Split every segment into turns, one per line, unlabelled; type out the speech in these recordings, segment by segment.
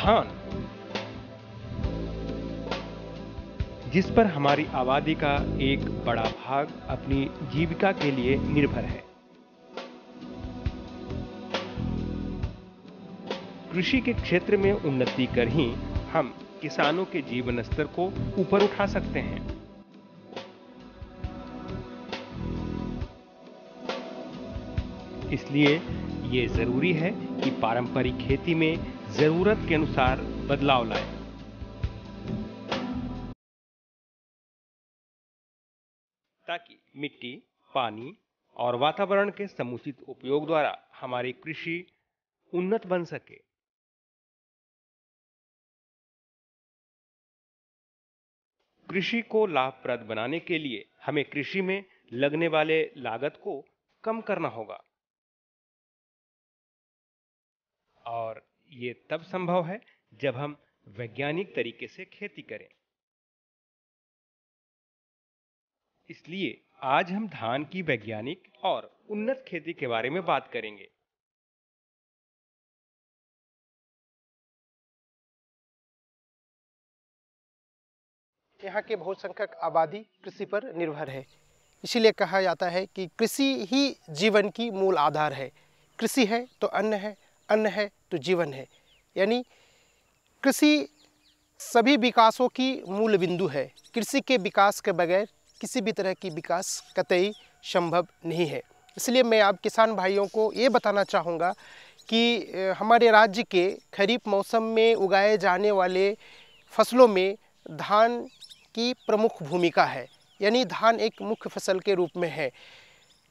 धान, जिस पर हमारी आबादी का एक बड़ा भाग अपनी जीविका के लिए निर्भर है। कृषि के क्षेत्र में उन्नति कर ही हम किसानों के जीवन स्तर को ऊपर उठा सकते हैं। इसलिए ये जरूरी है कि पारंपरिक खेती में जरूरत के अनुसार बदलाव लाएं। ताकि मिट्टी, पानी और वातावरण के समुचित उपयोग द्वारा हमारी कृषि उन्नत बन सके। कृषि को लाभप्रद बनाने के लिए हमें कृषि में लगने वाले लागत को कम करना होगा, और ये तब संभव है जब हम वैज्ञानिक तरीके से खेती करें। इसलिए आज हम धान की वैज्ञानिक और उन्नत खेती के बारे में बात करेंगे।
यहाँ के बहुसंख्यक आबादी कृषि पर निर्भर है। इसीलिए कहा जाता है कि कृषि ही जीवन की मूल आधार है। कृषि है तो अन्न है, अन्न है तो जीवन है। यानी कृषि सभी विकासों की मूल बिंदु है। कृषि के विकास के बगैर किसी भी तरह की विकास कतई संभव नहीं है। इसलिए मैं आप किसान भाइयों को ये बताना चाहूँगा कि हमारे राज्य के खरीफ मौसम में उगाए जाने वाले फसलों में धान की प्रमुख भूमिका है। यानी धान एक मुख्य फसल के रूप में है।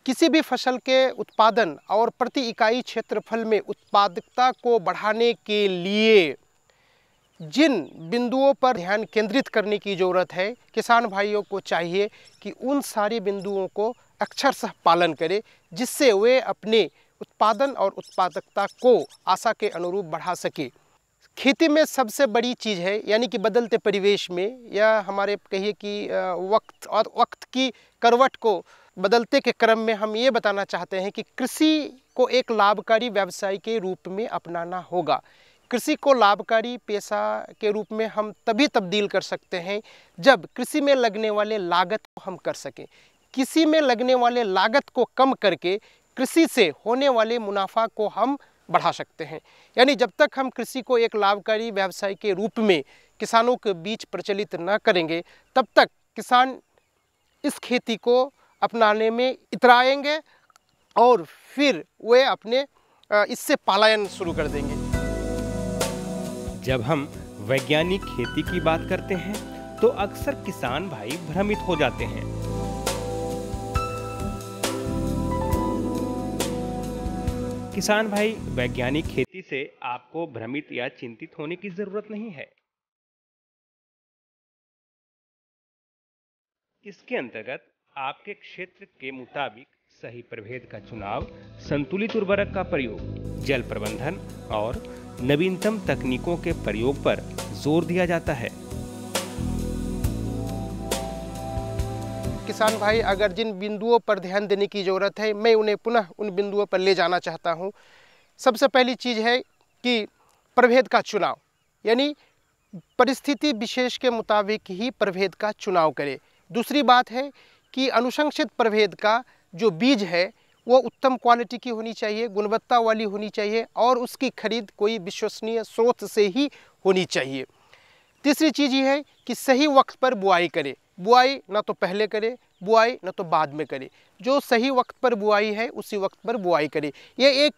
किसी भी फसल के उत्पादन और प्रति इकाई क्षेत्रफल में उत्पादकता को बढ़ाने के लिए जिन बिंदुओं पर ध्यान केंद्रित करने की ज़रूरत है, किसान भाइयों को चाहिए कि उन सारे बिंदुओं को अक्षरशः पालन करें, जिससे वे अपने उत्पादन और उत्पादकता को आशा के अनुरूप बढ़ा सके। खेती में सबसे बड़ी चीज़ है, यानी कि बदलते परिवेश में, या हमारे कहिए कि वक्त की करवट को बदलते के क्रम में हम ये बताना चाहते हैं कि कृषि को एक लाभकारी व्यवसाय के रूप में अपनाना होगा। कृषि को लाभकारी पेशा के रूप में हम तभी तब्दील कर सकते हैं जब कृषि में लगने वाले लागत को हम कर सकें। कृषि में लगने वाले लागत को कम करके कृषि से होने वाले मुनाफा को हम बढ़ा सकते हैं। यानी जब तक हम कृषि को एक लाभकारी व्यवसाय के रूप में किसानों के बीच प्रचलित न करेंगे, तब तक किसान इस खेती को अपनाने में इतराएंगे और फिर वे अपने इससे पलायन शुरू कर देंगे।
जब हम वैज्ञानिक खेती की बात करते हैं तो अक्सर किसान भाई भ्रमित हो जाते हैं। किसान भाई, वैज्ञानिक खेती से आपको भ्रमित या चिंतित होने की जरूरत नहीं है। इसके अंतर्गत आपके क्षेत्र के मुताबिक सही प्रभेद का चुनाव, संतुलित उर्वरक का प्रयोग, जल प्रबंधन और नवीनतम तकनीकों के प्रयोग पर जोर दिया जाता है।
किसान भाई अगर जिन बिंदुओं पर ध्यान देने की ज़रूरत है, मैं उन्हें पुनः उन बिंदुओं पर ले जाना चाहता हूं। सबसे पहली चीज़ है कि प्रभेद का चुनाव, यानी परिस्थिति विशेष के मुताबिक ही प्रभेद का चुनाव करें। दूसरी बात है कि अनुशंसित प्रभेद का जो बीज है वो उत्तम क्वालिटी की होनी चाहिए, गुणवत्ता वाली होनी चाहिए, और उसकी खरीद कोई विश्वसनीय स्रोत से ही होनी चाहिए। तीसरी चीज़ ये है कि सही वक्त पर बुआई करें। बुआई न तो पहले करें, बुआई न तो बाद में करें। जो सही वक्त पर बुआई है उसी वक्त पर बुआई करें। ये एक,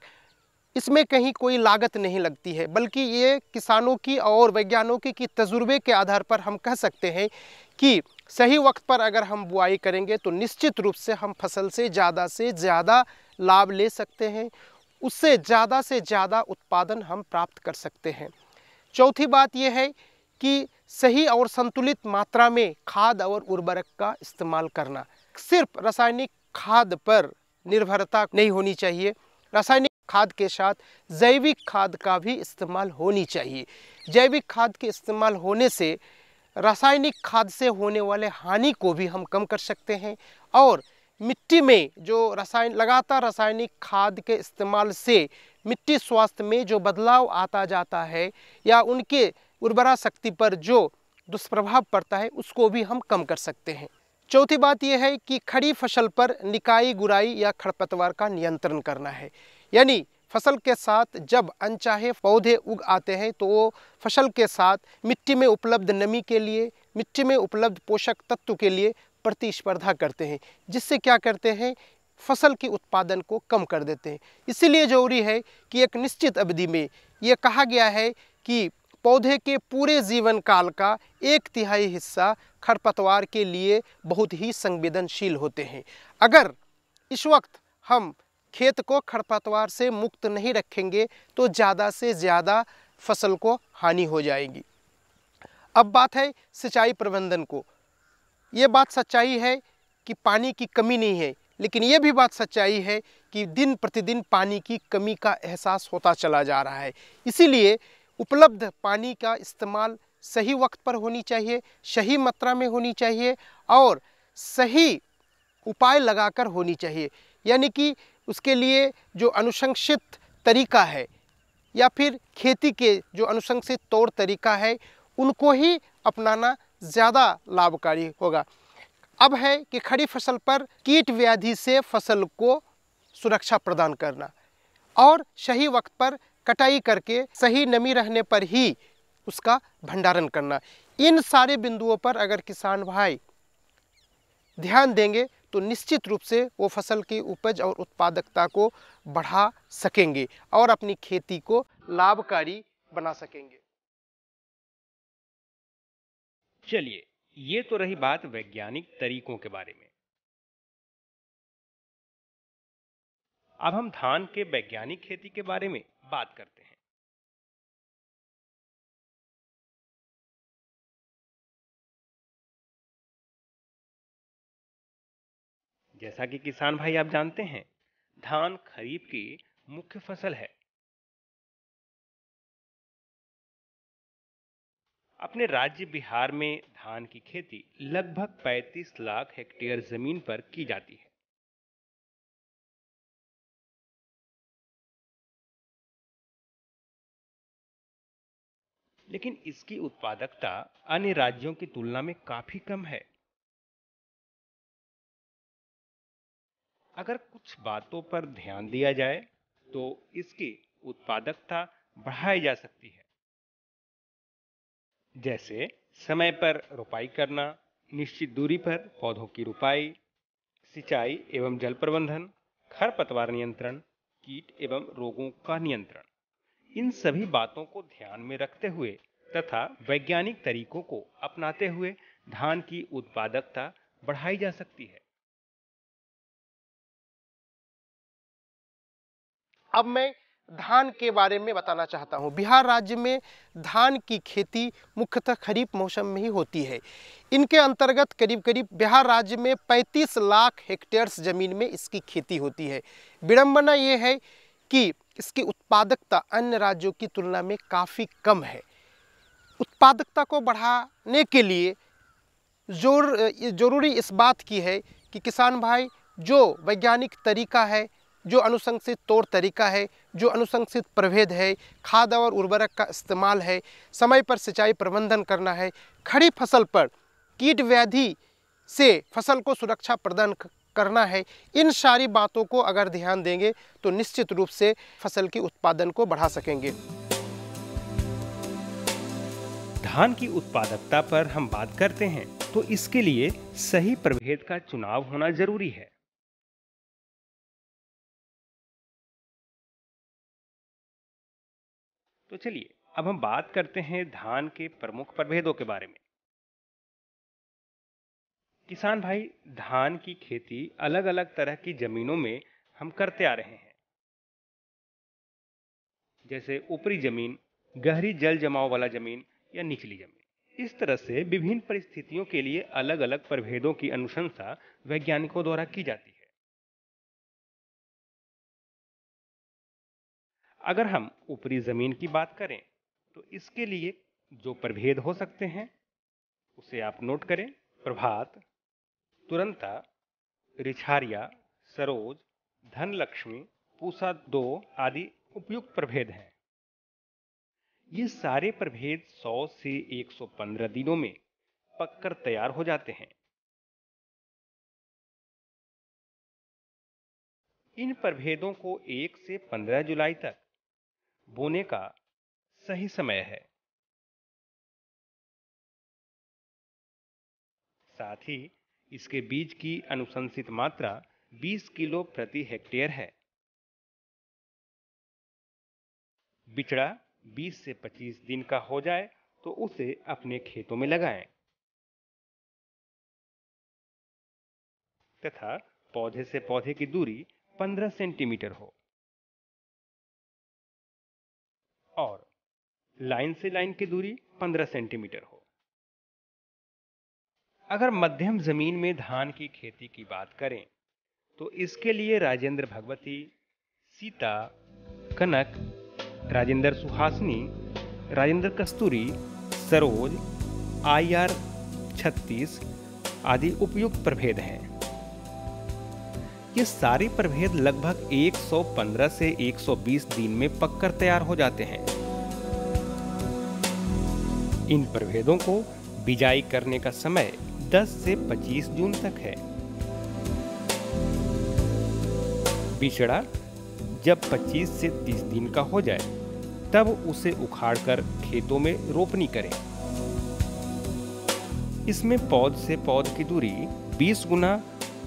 इसमें कहीं कोई लागत नहीं लगती है, बल्कि ये किसानों की और वैज्ञानिकों की तजुर्बे के आधार पर हम कह सकते हैं कि सही वक्त पर अगर हम बुआई करेंगे तो निश्चित रूप से हम फसल से ज़्यादा लाभ ले सकते हैं, उससे ज़्यादा उत्पादन हम प्राप्त कर सकते हैं। चौथी बात यह है कि सही और संतुलित मात्रा में खाद और उर्वरक का इस्तेमाल करना। सिर्फ रासायनिक खाद पर निर्भरता नहीं होनी चाहिए, रासायनिक खाद के साथ जैविक खाद का भी इस्तेमाल होनी चाहिए। जैविक खाद के इस्तेमाल होने से रासायनिक खाद से होने वाले हानि को भी हम कम कर सकते हैं, और मिट्टी में जो लगातार रासायनिक खाद के इस्तेमाल से मिट्टी स्वास्थ्य में जो बदलाव आता जाता है या उनके उर्वरा शक्ति पर जो दुष्प्रभाव पड़ता है उसको भी हम कम कर सकते हैं। चौथी बात यह है कि खड़ी फसल पर निकाई गुड़ाई या खरपतवार का नियंत्रण करना है। यानी फसल के साथ जब अनचाहे पौधे उग आते हैं तो वो फसल के साथ मिट्टी में उपलब्ध नमी के लिए, मिट्टी में उपलब्ध पोषक तत्व के लिए प्रतिस्पर्धा करते हैं, जिससे क्या करते हैं, फसल के उत्पादन को कम कर देते हैं। इसीलिए जरूरी है कि एक निश्चित अवधि में ये कहा गया है कि पौधे के पूरे जीवन काल का 1/3 हिस्सा खरपतवार के लिए बहुत ही संवेदनशील होते हैं। अगर इस वक्त हम खेत को खरपतवार से मुक्त नहीं रखेंगे तो ज़्यादा से ज़्यादा फसल को हानि हो जाएगी। अब बात है सिंचाई प्रबंधन को। ये बात सच्चाई है कि पानी की कमी नहीं है, लेकिन ये भी बात सच्चाई है कि दिन प्रतिदिन पानी की कमी का एहसास होता चला जा रहा है। इसीलिए उपलब्ध पानी का इस्तेमाल सही वक्त पर होनी चाहिए, सही मात्रा में होनी चाहिए और सही उपाय लगाकर होनी चाहिए। यानी कि उसके लिए जो अनुशंसित तरीका है या फिर खेती के जो अनुशंसित तौर तरीका है उनको ही अपनाना ज़्यादा लाभकारी होगा। अब है कि खड़ी फसल पर कीट व्याधि से फसल को सुरक्षा प्रदान करना और सही वक्त पर कटाई करके सही नमी रहने पर ही उसका भंडारण करना। इन सारे बिंदुओं पर अगर किसान भाई ध्यान देंगे तो निश्चित रूप से वो फसल की उपज और उत्पादकता को बढ़ा सकेंगे और अपनी खेती को लाभकारी बना सकेंगे।
चलिए, ये तो रही बात वैज्ञानिक तरीकों के बारे में। अब हम धान के वैज्ञानिक खेती के बारे में बात करते हैं। जैसा कि किसान भाई आप जानते हैं, धान खरीफ की मुख्य फसल है। अपने राज्य बिहार में धान की खेती लगभग 35 लाख हेक्टेयर जमीन पर की जाती है। लेकिन इसकी उत्पादकता अन्य राज्यों की तुलना में काफी कम है। अगर कुछ बातों पर ध्यान दिया जाए तो इसकी उत्पादकता बढ़ाई जा सकती है, जैसे समय पर रोपाई करना, निश्चित दूरी पर पौधों की रोपाई, सिंचाई एवं जल प्रबंधन, खरपतवार नियंत्रण, कीट एवं रोगों का नियंत्रण। इन सभी बातों को ध्यान में रखते हुए तथा वैज्ञानिक तरीकों को अपनाते हुए धान की उत्पादकता बढ़ाई जा सकती है।
अब मैं धान के बारे में बताना चाहता हूँ। बिहार राज्य में धान की खेती मुख्यतः खरीफ मौसम में ही होती है। इनके अंतर्गत करीब करीब बिहार राज्य में 35 लाख हेक्टेयर्स ज़मीन में इसकी खेती होती है। विडंबना ये है कि इसकी उत्पादकता अन्य राज्यों की तुलना में काफ़ी कम है। उत्पादकता को बढ़ाने के लिए ज़रूरी इस बात की है कि किसान भाई जो वैज्ञानिक तरीका है, जो अनुशंसित तौर तरीका है, जो अनुशंसित प्रभेद है, खाद और उर्वरक का इस्तेमाल है, समय पर सिंचाई प्रबंधन करना है, खड़ी फसल पर कीट व्याधि से फसल को सुरक्षा प्रदान करना है, इन सारी बातों को अगर ध्यान देंगे तो निश्चित रूप से फसल के उत्पादन को बढ़ा सकेंगे।
धान की उत्पादकता पर हम बात करते हैं तो इसके लिए सही प्रभेद का चुनाव होना जरूरी है। तो चलिए अब हम बात करते हैं धान के प्रमुख प्रभेदों के बारे में। किसान भाई, धान की खेती अलग अलग तरह की जमीनों में हम करते आ रहे हैं, जैसे ऊपरी जमीन, गहरी जल जमाव वाला जमीन या निचली जमीन। इस तरह से विभिन्न परिस्थितियों के लिए अलग अलग प्रभेदों की अनुशंसा वैज्ञानिकों द्वारा की जाती है। अगर हम ऊपरी जमीन की बात करें तो इसके लिए जो प्रभेद हो सकते हैं उसे आप नोट करें: प्रभात, तुरंता, रिछारिया, सरोज, धनलक्ष्मी, पूसा 2 आदि उपयुक्त प्रभेद हैं। ये सारे प्रभेद 100 से 115 दिनों में पककर तैयार हो जाते हैं। इन प्रभेदों को 1 से 15 जुलाई तक बोने का सही समय है। साथ ही इसके बीज की अनुशंसित मात्रा 20 किलो प्रति हेक्टेयर है। बिचड़ा 20 से 25 दिन का हो जाए तो उसे अपने खेतों में लगाएं तथा पौधे से पौधे की दूरी 15 सेंटीमीटर हो और लाइन से लाइन की दूरी 15 सेंटीमीटर हो। अगर मध्यम जमीन में धान की खेती की बात करें तो इसके लिए राजेंद्र भगवती, सीता, कनक, राजेंद्र सुहासनी, राजेंद्र कस्तूरी, सरोज, IR 36 आदि उपयुक्त प्रभेद हैं। ये सारे प्रभेद लगभग 115 से 120 दिन में पककर तैयार हो जाते हैं। इन प्रभेदों को बिजाई करने का समय 10 से 25 जून तक है। बिचड़ा जब 25 से 30 दिन का हो जाए तब उसे उखाड़कर खेतों में रोपनी करें। इसमें पौध से पौध की दूरी 20 गुना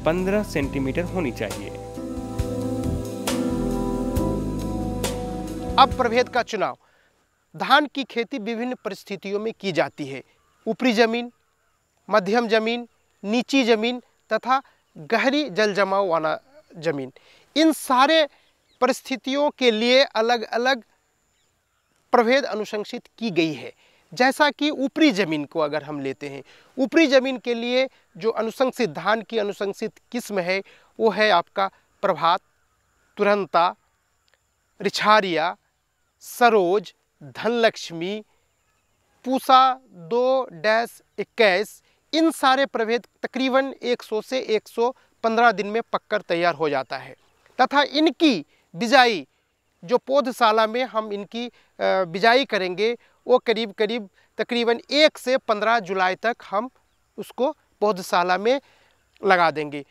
15 सेंटीमीटर होनी चाहिए।
अब प्रभेद का चुनाव। धान की खेती विभिन्न परिस्थितियों में की जाती है। ऊपरी जमीन, मध्यम जमीन, नीची जमीन तथा गहरी जल जमाव वाला जमीन, इन सारे परिस्थितियों के लिए अलग अलग प्रभेद अनुशंसित की गई है। जैसा कि ऊपरी जमीन को अगर हम लेते हैं, ऊपरी जमीन के लिए जो अनुशंसित धान की अनुशंसित किस्म है वो है आपका प्रभात, तुरंता, रिछारिया, सरोज, धनलक्ष्मी, पूसा 2-21। इन सारे प्रभेद तकरीबन 100 से 115 दिन में पककर तैयार हो जाता है तथा इनकी बिजाई जो पौधशाला में हम इनकी बिजाई करेंगे वो करीब करीब तकरीबन 1 से 15 जुलाई तक हम उसको पौधशाला में लगा देंगे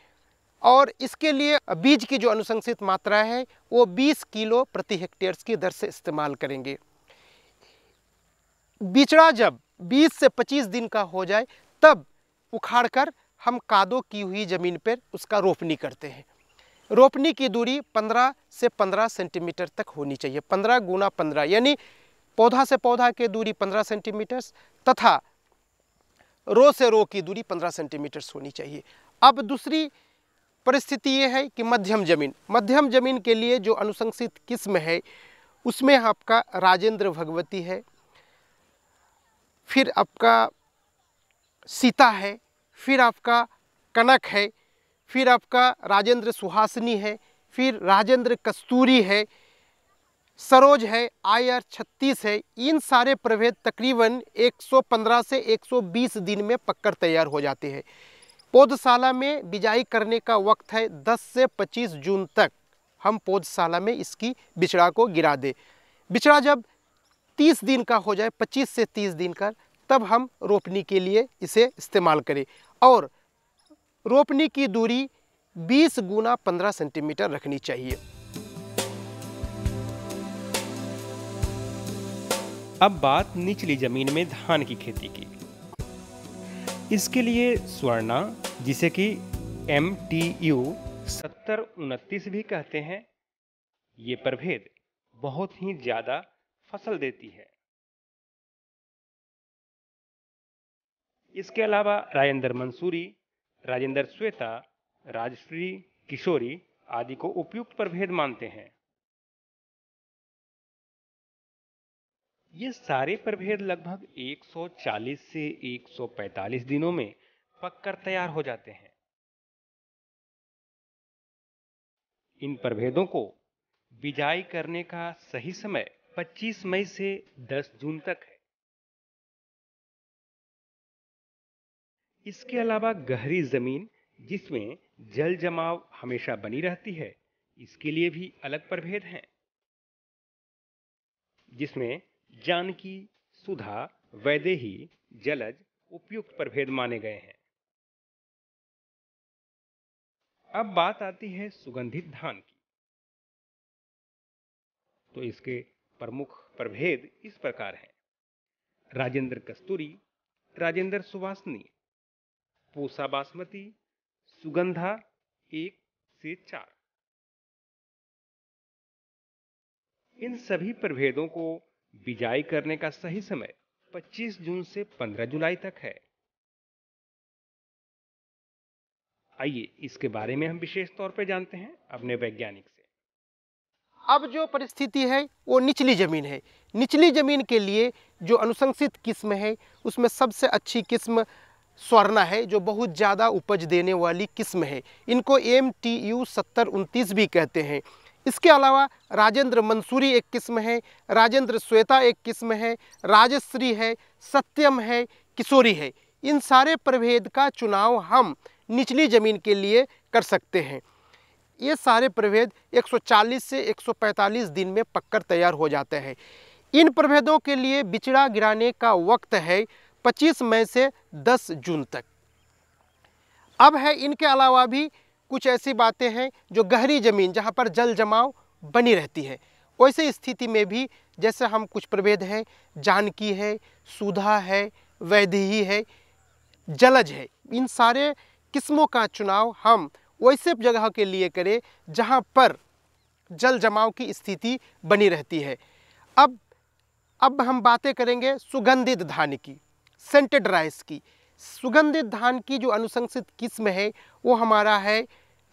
और इसके लिए बीज की जो अनुशंसित मात्रा है वो 20 किलो प्रति हेक्टेयर की दर से इस्तेमाल करेंगे। बिचड़ा जब 20 से 25 दिन का हो जाए तब उखाड़कर हम कादो की हुई ज़मीन पर उसका रोपनी करते हैं। रोपनी की दूरी 15 से 15 सेंटीमीटर तक होनी चाहिए। 15 गुना 15 यानी पौधा से पौधा की दूरी 15 सेंटीमीटर तथा रो से रो की दूरी 15 सेंटीमीटर होनी चाहिए। अब दूसरी परिस्थिति ये है कि मध्यम जमीन के लिए जो अनुशंसित किस्म है उसमें आपका राजेंद्र भगवती है, फिर आपका सीता है, फिर आपका कनक है, फिर आपका राजेंद्र सुहासनी है, फिर राजेंद्र कस्तूरी है, सरोज है, IR 36 है। इन सारे प्रभेद तकरीबन 115 से 120 दिन में पककर तैयार हो जाते हैं। पौधशाला में बिजाई करने का वक्त है 10 से 25 जून तक हम पौधशाला में इसकी बिचड़ा को गिरा दें। बिचड़ा जब 30 दिन का हो जाए, 25 से 30 दिन का, तब हम रोपनी के लिए इसे इस्तेमाल करें और रोपनी की दूरी 20 गुना 15 सेंटीमीटर रखनी चाहिए।
अब बात निचली जमीन में धान की खेती की। इसके लिए स्वर्णा, जिसे कि MTU 7029 भी कहते हैं, ये प्रभेद बहुत ही ज्यादा फसल देती है। इसके अलावा राजेंद्र मंसूरी, राजेंद्र श्वेता, राजश्री, किशोरी आदि को उपयुक्त प्रभेद मानते हैं। ये सारे प्रभेद लगभग 140 से 145 दिनों में पककर तैयार हो जाते हैं। इन प्रभेदों को बिजाई करने का सही समय 25 मई से 10 जून तक है। इसके अलावा गहरी जमीन जिसमें जल जमाव हमेशा बनी रहती है, इसके लिए भी अलग प्रभेद हैं, जिसमें जानकी, सुधा, वैदेही, जलज उपयुक्त प्रभेद माने गए हैं। अब बात आती है सुगंधित धान की। तो इसके प्रमुख प्रभेद इस प्रकार हैं: राजेंद्र कस्तूरी, राजेंद्र सुवासनी, पूसा बासमती, सुगंधा 1 से 4। इन सभी प्रभेदों को बिजाई करने का सही समय 25 जून से 15 जुलाई तक है। आइए इसके बारे में हम विशेष तौर पर जानते हैं अपने वैज्ञानिक से।
अब जो परिस्थिति है वो निचली ज़मीन है। निचली ज़मीन के लिए जो अनुशंसित किस्म है उसमें सबसे अच्छी किस्म स्वर्णा है, जो बहुत ज़्यादा उपज देने वाली किस्म है। इनको MTU 7029 भी कहते हैं। इसके अलावा राजेंद्र मंसूरी एक किस्म है, राजेंद्र श्वेता एक किस्म है, राजश्री है, सत्यम है, किशोरी है। इन सारे प्रभेद का चुनाव हम निचली ज़मीन के लिए कर सकते हैं। ये सारे प्रभेद 140 से 145 दिन में पककर तैयार हो जाते हैं। इन प्रभेदों के लिए बिचड़ा गिराने का वक्त है 25 मई से 10 जून तक। अब है इनके अलावा भी कुछ ऐसी बातें हैं जो गहरी ज़मीन जहाँ पर जल जमाव बनी रहती है, वैसे स्थिति में भी जैसे हम कुछ प्रभेद हैं, जानकी है, सुधा है, वैदेही है, जलज है। इन सारे किस्मों का चुनाव हम वैसे जगह के लिए करें जहाँ पर जल जमाव की स्थिति बनी रहती है। अब हम बातें करेंगे सुगंधित धान की, सेंटेड राइस की। सुगंधित धान की जो अनुशंसित किस्म है वो हमारा है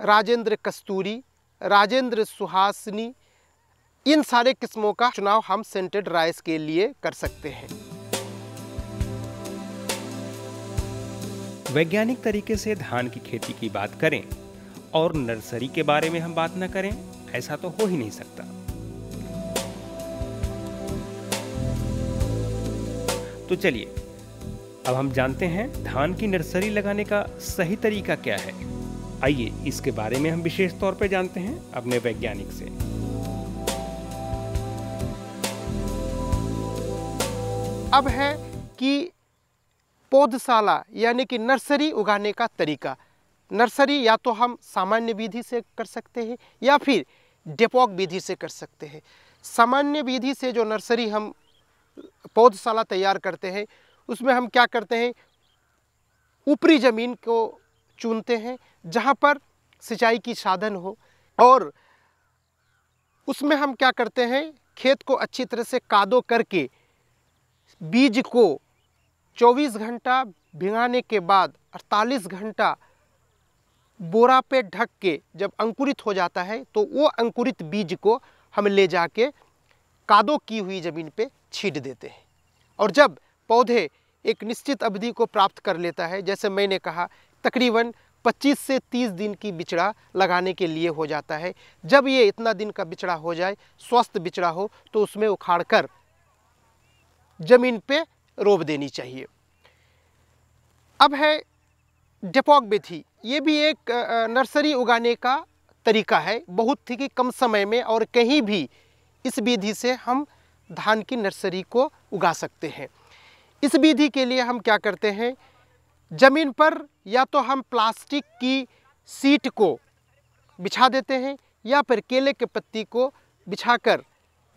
राजेंद्र कस्तूरी, राजेंद्र सुहासिनी। इन सारे किस्मों का चुनाव हम सेंटेड राइस के लिए कर सकते हैं।
वैज्ञानिक तरीके से धान की खेती की बात करें और नर्सरी के बारे में हम बात न करें, ऐसा तो हो ही नहीं सकता। तो चलिए अब हम जानते हैं धान की नर्सरी लगाने का सही तरीका क्या है। आइए इसके बारे में हम विशेष तौर पर जानते हैं अपने वैज्ञानिक से।
अब है कि पौधशाला यानी कि नर्सरी उगाने का तरीका। नर्सरी या तो हम सामान्य विधि से कर सकते हैं या फिर डेपोक विधि से कर सकते हैं। सामान्य विधि से जो नर्सरी हम पौधशाला तैयार करते हैं उसमें हम क्या करते हैं, ऊपरी ज़मीन को चुनते हैं जहाँ पर सिंचाई की साधन हो, और उसमें हम क्या करते हैं, खेत को अच्छी तरह से कादो करके बीज को 24 घंटा भिगाने के बाद 48 घंटा बोरा पे ढक के जब अंकुरित हो जाता है तो वो अंकुरित बीज को हम ले जाके कादो की हुई ज़मीन पे छींट देते हैं। और जब पौधे एक निश्चित अवधि को प्राप्त कर लेता है, जैसे मैंने कहा तकरीबन 25 से 30 दिन की बिचड़ा लगाने के लिए हो जाता है। जब ये इतना दिन का बिचड़ा हो जाए, स्वस्थ बिचड़ा हो, तो उसमें उखाड़कर ज़मीन पे रोप देनी चाहिए। अब है डेपोक विधि। ये भी एक नर्सरी उगाने का तरीका है, बहुत ही कम समय में और कहीं भी इस विधि से हम धान की नर्सरी को उगा सकते हैं। इस विधि के लिए हम क्या करते हैं, ज़मीन पर या तो हम प्लास्टिक की सीट को बिछा देते हैं या फिर केले के पत्ती को बिछाकर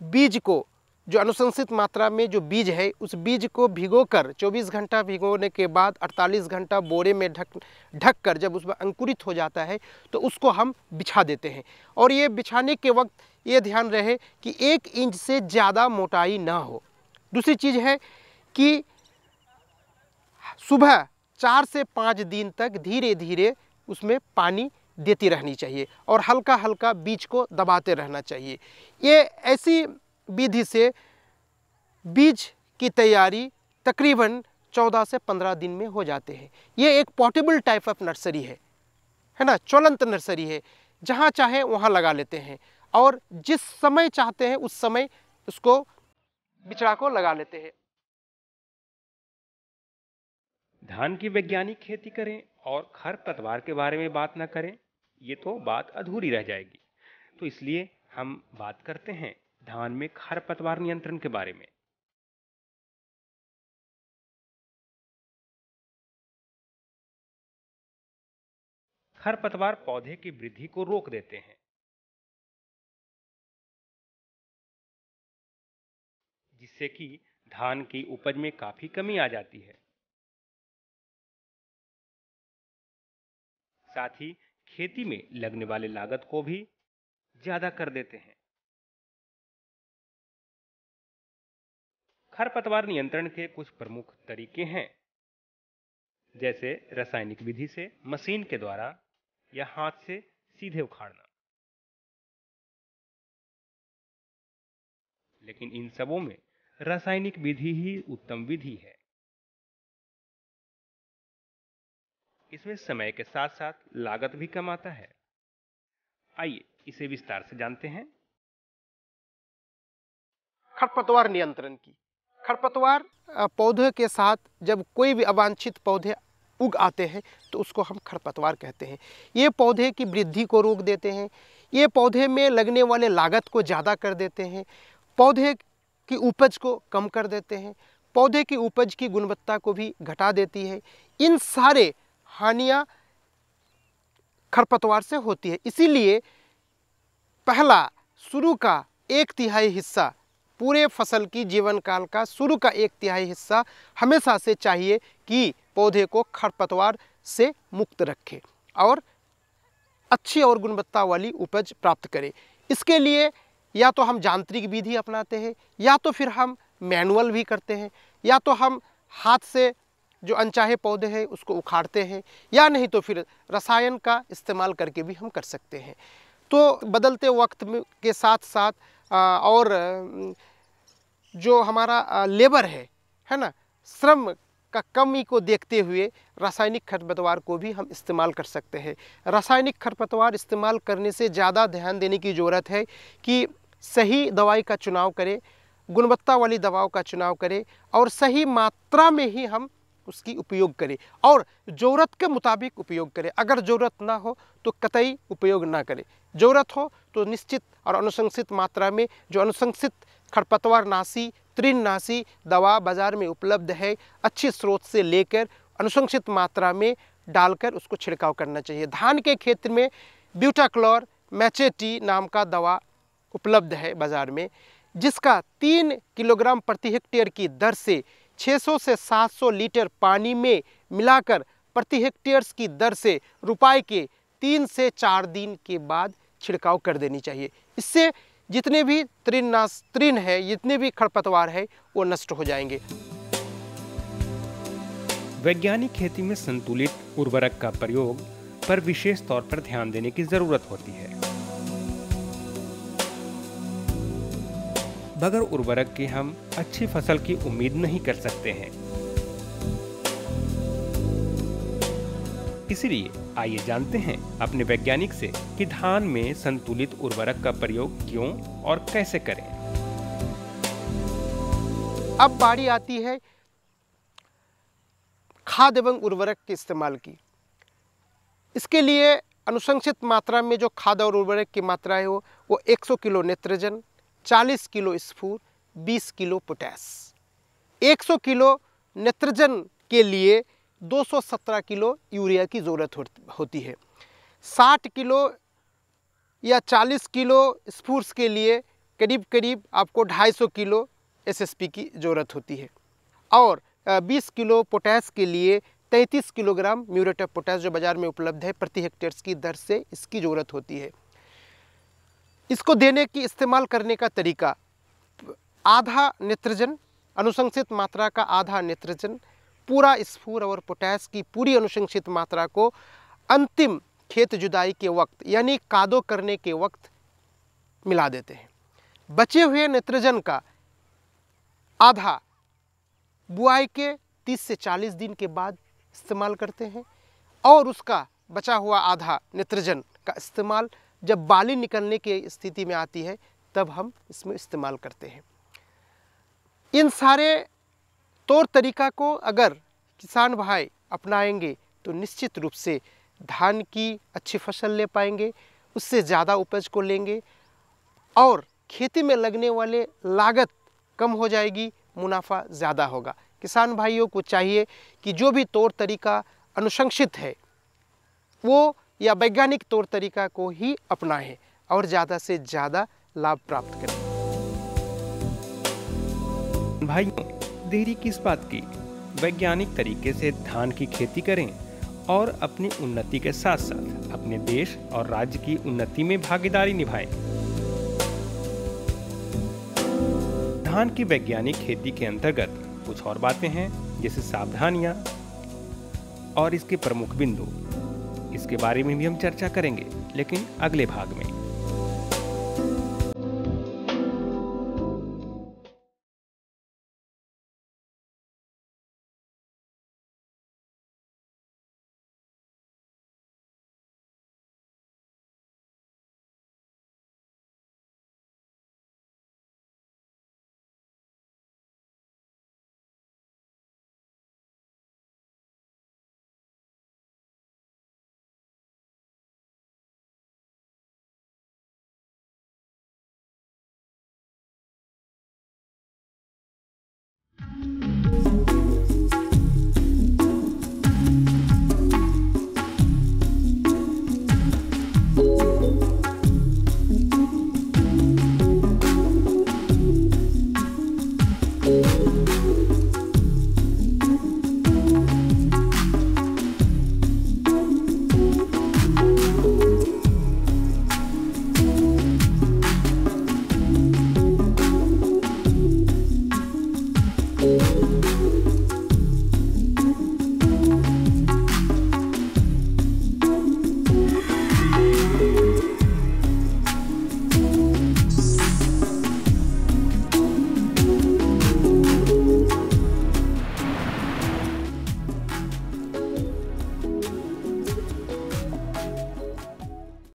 बीज को, जो अनुशंसित मात्रा में जो बीज है, उस बीज को भिगोकर 24 घंटा भिगोने के बाद 48 घंटा बोरे में ढक कर जब उसमें अंकुरित हो जाता है तो उसको हम बिछा देते हैं। और ये बिछाने के वक्त ये ध्यान रहे कि 1 इंच से ज़्यादा मोटाई ना हो। दूसरी चीज़ है कि सुबह 4 से 5 दिन तक धीरे धीरे उसमें पानी देती रहनी चाहिए और हल्का हल्का बीज को दबाते रहना चाहिए। ये ऐसी विधि से बीज की तैयारी तकरीबन 14 से 15 दिन में हो जाते हैं। ये एक पोर्टेबल टाइप ऑफ नर्सरी है ना, ज्वलंत नर्सरी है, जहाँ चाहे वहाँ लगा लेते हैं और जिस समय चाहते हैं उस समय उसको बिचड़ा को लगा लेते हैं।
धान की वैज्ञानिक खेती करें और खरपतवार के बारे में बात न करें, ये तो बात अधूरी रह जाएगी। तो इसलिए हम बात करते हैं धान में खरपतवार नियंत्रण के बारे में। खरपतवार पौधे की वृद्धि को रोक देते हैं, जिससे कि धान की उपज में काफी कमी आ जाती है। साथ ही खेती में लगने वाले लागत को भी ज्यादा कर देते हैं। खरपतवार नियंत्रण के कुछ प्रमुख तरीके हैं, जैसे रासायनिक विधि से, मशीन के द्वारा या हाथ से सीधे उखाड़ना। लेकिन इन सबों में रासायनिक विधि ही उत्तम विधि है। इसमें समय के साथ साथ लागत भी कम आता है। आइए इसे विस्तार से जानते हैं।
खरपतवार नियंत्रण की। खरपतवार पौधे के साथ जब कोई भी अवांछित पौधे उग आते हैं तो उसको हम खरपतवार कहते हैं। ये पौधे की वृद्धि को रोक देते हैं, ये पौधे में लगने वाले लागत को ज़्यादा कर देते हैं, पौधे की उपज को कम कर देते हैं, पौधे की उपज की गुणवत्ता को भी घटा देती है। इन सारे हानियाँ खरपतवार से होती है। इसीलिए पहला शुरू का 1/3 हिस्सा, पूरे फसल की जीवन काल का शुरू का 1/3 हिस्सा हमेशा से चाहिए कि पौधे को खरपतवार से मुक्त रखे और अच्छी और गुणवत्ता वाली उपज प्राप्त करें। इसके लिए या तो हम यांत्रिक विधि अपनाते हैं, या तो फिर हम मैनुअल भी करते हैं, या तो हम हाथ से जो अनचाहे पौधे हैं उसको उखाड़ते हैं, या नहीं तो फिर रसायन का इस्तेमाल करके भी हम कर सकते हैं। तो बदलते वक्त के साथ साथ और जो हमारा लेबर है ना, श्रम का कमी को देखते हुए रासायनिक खरपतवार को भी हम इस्तेमाल कर सकते हैं। रासायनिक खरपतवार इस्तेमाल करने से ज़्यादा ध्यान देने की ज़रूरत है कि सही दवाई का चुनाव करें, गुणवत्ता वाली दवाओं का चुनाव करें और सही मात्रा में ही हम उसकी उपयोग करें और ज़रूरत के मुताबिक उपयोग करें। अगर ज़रूरत ना हो तो कतई उपयोग ना करें, ज़रूरत हो तो निश्चित और अनुशंसित मात्रा में जो अनुशंसित खरपतवार नाशी, तृणनाशी दवा बाज़ार में उपलब्ध है, अच्छे स्रोत से लेकर अनुशंसित मात्रा में डालकर उसको छिड़काव करना चाहिए। धान के क्षेत्र में ब्यूटाक्लोर मैचेटी नाम का दवा उपलब्ध है बाज़ार में, जिसका 3 किलोग्राम प्रति हेक्टेयर की दर से 600 से 700 लीटर पानी में मिलाकर प्रति हेक्टेयर की दर से रुपाई के 3 से 4 दिन के बाद छिड़काव कर देनी चाहिए। इससे जितने भी तृण है, जितने भी खरपतवार है वो नष्ट हो जाएंगे।
वैज्ञानिक खेती में संतुलित उर्वरक का प्रयोग पर विशेष तौर पर ध्यान देने की जरूरत होती है। बगैर उर्वरक के हम अच्छी फसल की उम्मीद नहीं कर सकते हैं। इसलिए आइए जानते हैं अपने वैज्ञानिक से कि धान में संतुलित उर्वरक का प्रयोग क्यों और कैसे करें।
अब बारी आती है खाद एवं उर्वरक के इस्तेमाल की। इसके लिए अनुशंसित मात्रा में जो खाद और उर्वरक की मात्रा है वो 100 किलो नेत्रजन, 40 किलो स्फूर, 20 किलो पोटास। 100 किलो नेत्रजन के लिए 217 किलो यूरिया की ज़रूरत होती है। 60 किलो या 40 किलो स्फूर्स के लिए करीब करीब आपको 250 किलो एसएसपी की ज़रूरत होती है और 20 किलो पोटास के लिए 33 किलोग्राम म्यूरेट ऑफ पोटास जो बाज़ार में उपलब्ध है प्रति हेक्टेयर की दर से इसकी ज़रूरत होती है। इसको देने की इस्तेमाल करने का तरीका, आधा नेत्रजन, अनुशंसित मात्रा का आधा नेत्रजन पूरा स्फूर और पोटास की पूरी अनुशंसित मात्रा को अंतिम खेत जुताई के वक्त यानी कादो करने के वक्त मिला देते हैं। बचे हुए नेत्रजन का आधा बुआई के 30 से 40 दिन के बाद इस्तेमाल करते हैं और उसका बचा हुआ आधा नेत्रजन का इस्तेमाल जब बाली निकलने की स्थिति में आती है तब हम इसमें इस्तेमाल करते हैं। इन सारे तौर तरीका को अगर किसान भाई अपनाएंगे तो निश्चित रूप से धान की अच्छी फसल ले पाएंगे, उससे ज़्यादा उपज को लेंगे और खेती में लगने वाले लागत कम हो जाएगी, मुनाफा ज़्यादा होगा। किसान भाइयों को चाहिए कि जो भी तौर तरीका अनुशंसित है वो या वैज्ञानिक तौर तरीका को ही अपनाएं और ज़्यादा से ज़्यादा लाभ प्राप्त करें।
भाइयों, देरी किस बात की, वैज्ञानिक तरीके से धान की खेती करें और अपनी उन्नति के साथ साथ अपने देश और राज्य की उन्नति में भागीदारी निभाएं। धान की वैज्ञानिक खेती के अंतर्गत कुछ और बातें हैं, जैसे सावधानियां और इसके प्रमुख बिंदु। इसके बारे में भी हम चर्चा करेंगे, लेकिन अगले भाग में।